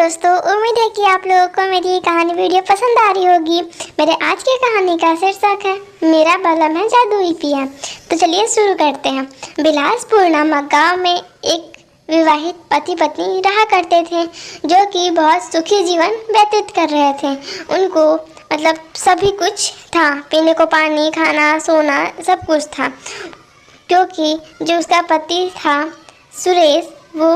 दोस्तों, उम्मीद है कि आप लोगों को मेरी कहानी वीडियो पसंद आ रही होगी। मेरे आज की कहानी का शीर्षक है मेरा बलम है जादुई पिया। तो चलिए शुरू करते हैं। बिलासपुर नामक गांव में एक विवाहित पति पत्नी रहा करते थे, जो कि बहुत सुखी जीवन व्यतीत कर रहे थे। उनको सभी कुछ था, पीने को पानी, खाना, सोना, सब कुछ था। क्योंकि जो उसका पति था सुरेश, वो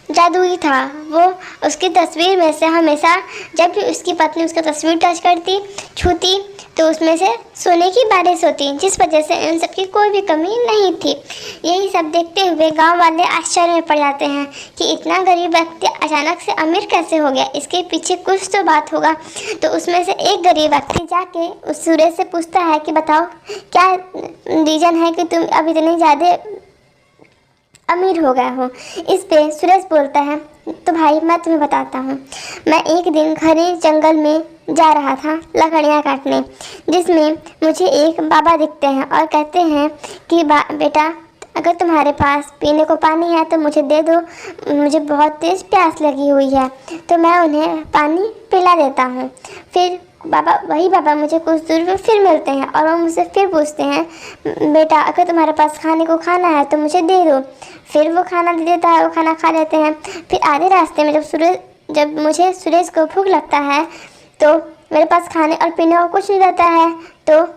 जादुई था। वो उसकी तस्वीर में से हमेशा जब भी उसकी पत्नी उसका तस्वीर टच करती, छूती, तो उसमें से सोने की बारिश होती, जिस वजह से इन सब की कोई भी कमी नहीं थी। यही सब देखते हुए गांव वाले आश्चर्य में पड़ जाते हैं कि इतना गरीब व्यक्ति अचानक से अमीर कैसे हो गया, इसके पीछे कुछ तो बात होगा। तो उसमें से एक गरीब व्यक्ति जाके उस सूरज से पूछता है कि बताओ क्या रीज़न है कि तुम अब इतने ज़्यादा अमीर हो गया हो। इस पे सुरेश बोलता है, तो भाई मैं तुम्हें बताता हूँ। मैं एक दिन घने जंगल में जा रहा था लकड़ियाँ काटने, जिसमें मुझे एक बाबा दिखते हैं और कहते हैं कि बेटा, अगर तुम्हारे पास पीने को पानी है तो मुझे दे दो, मुझे बहुत तेज़ प्यास लगी हुई है। तो मैं उन्हें पानी पिला देता हूँ। फिर वही बाबा मुझे कुछ दूर में फिर मिलते हैं और वो मुझसे फिर पूछते हैं, बेटा अगर तुम्हारे पास खाने को खाना है तो मुझे दे दो। फिर वो खाना दे देता है, वो खाना खा लेते हैं। फिर आधे रास्ते में जब मुझे सुरेश को भूख लगता है तो मेरे पास खाने और पीने को कुछ नहीं रहता है, तो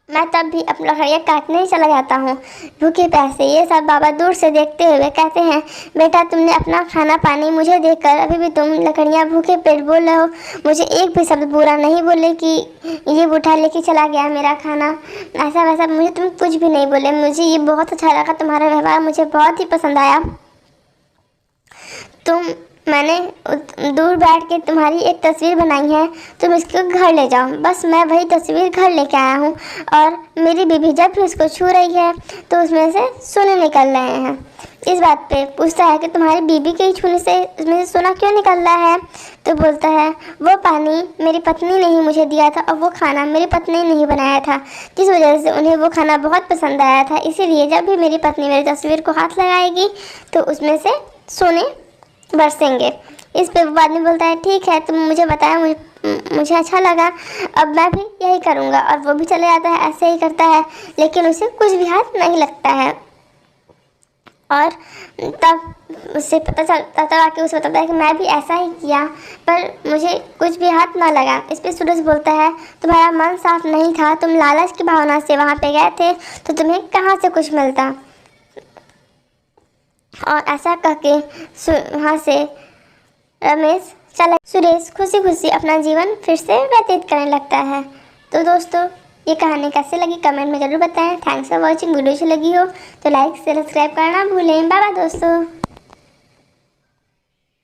मैं तब भी अपना लकड़ियाँ काटने ही चला जाता हूँ भूखे प्यासे। ये सब बाबा दूर से देखते हुए कहते हैं, बेटा तुमने अपना खाना पानी मुझे देकर अभी भी तुम लकड़ियाँ भूखे पेट बोल रहे हो। मुझे एक भी शब्द बुरा नहीं बोले कि ये बूढ़ा लेके चला गया मेरा खाना, ऐसा वैसा मुझे तुम कुछ भी नहीं बोले। मुझे ये बहुत अच्छा लगा, तुम्हारा व्यवहार मुझे बहुत ही पसंद आया। मैंने दूर बैठ के तुम्हारी एक तस्वीर बनाई है, तुम इसको घर ले जाओ। बस मैं वही तस्वीर घर लेके आया हूँ और मेरी बीबी जब भी उसको छू रही है तो उसमें से सोने निकल रहे हैं। इस बात पे पूछता है कि तुम्हारी बीबी के छूने से उसमें से सोना क्यों निकल रहा है? तो बोलता है, वो पानी मेरी पत्नी ने ही मुझे दिया था और वो खाना मेरी पत्नी ने ही बनाया था, जिस वजह से उन्हें वो खाना बहुत पसंद आया था। इसीलिए जब भी मेरी पत्नी मेरी तस्वीर को हाथ लगाएगी तो उसमें से सोने बरसेंगे। इस पे वो आदमी बोलता है, ठीक है तुम मुझे बताया, मुझे अच्छा लगा, अब मैं भी यही करूँगा। और वो भी चले जाता है, ऐसे ही करता है, लेकिन उसे कुछ भी हाथ नहीं लगता है। और तब उससे पता चलता था कि उसे बताता है कि मैं भी ऐसा ही किया पर मुझे कुछ भी हाथ ना लगा। इस पे सूरज बोलता है, तुम्हारा मन साफ नहीं था, तुम लालच की भावना से वहाँ पे गए थे, तो तुम्हें कहाँ से कुछ मिलता। और ऐसा करके वहाँ से रमेश चला। सुरेश खुशी खुशी अपना जीवन फिर से व्यतीत करने लगता है। तो दोस्तों, ये कहानी कैसे लगी कमेंट में ज़रूर बताएं। Thanks for watching. वीडियो अच्छी लगी हो तो लाइक सब्सक्राइब करना भूलें। बाय बाय दोस्तों।